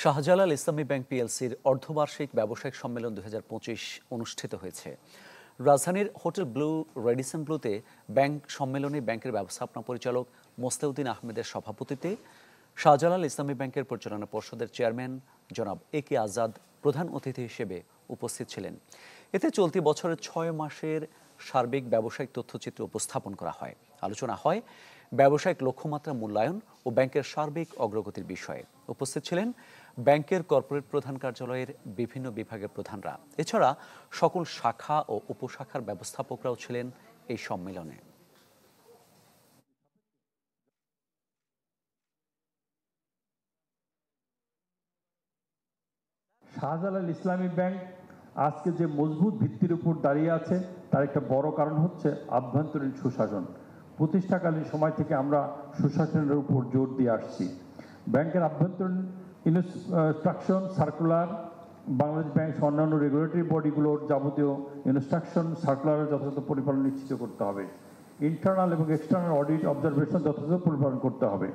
শাহজালাল ইসলামী bank পিএলসির অর্ধবার্ষিক ব্যবসায়িক সম্মেলন 2025 অনুষ্ঠিত হয়েছে। রাজধানীর হোটেল ব্লু রেডিসন ব্লুতে ব্যাংক সম্মেলনে ব্যাংকের ব্যবস্থাপনা পরিচালক মোস্তাউদ্দিন আহমেদের সভাপতিত্বে শাহজালাল ইসলামী ব্যাংকের পরিচালনা পর্ষদের চেয়ারম্যান জনাব এ কে আজাদ প্রধান অতিথি হিসেবে উপস্থিত ছিলেন। এতে চলতি বছরের 6 মাসের সার্বিক ব্যবসায়িক তথ্যচিত্র উপস্থাপন করা হয়। আলোচনা হয় ব্যবসায়িক লক্ষ্যমাত্রা মূল্যায়ন ও ব্যাংকের সার্বিক অগ্রগতির বিষয়ে। উপস্থিত ছিলেন ব্যাংকের কর্পোরেট প্রধান কার্যালয়ের বিভিন্ন বিভাগের প্রধানরা। এছাড়া সকল শাখা ও উপশাখার ব্যবস্থাপকরাও ছিলেন এই সম্মেলনে। শাহজালাল ইসলামী ব্যাংক আজকে যে মজবুত ভিত্তির উপর দাঁড়িয়ে আছে তার একটা বড় কারণ হচ্ছে আভ্যন্তরীণ সুশাসন। প্রতিষ্ঠাকালীন সময় থেকে আমরা সুশাসনের উপর জোর দিয়ে আসছি। ব্যাংকের আভ্যন্তরীণ ইনস্ট্রাকশন সার্কুলার, বাংলাদেশ ব্যাংক অন্যান্য রেগুলেটরি বডিগুলোর যাবতীয় ইনস্ট্রাকশন সার্কুলারের যথাযথ পরিপালন নিশ্চিত করতে হবে। ইন্টারনাল এবং এক্সটার্নাল অডিট অবজারভেশন যথাযথ পরিপালন করতে হবে।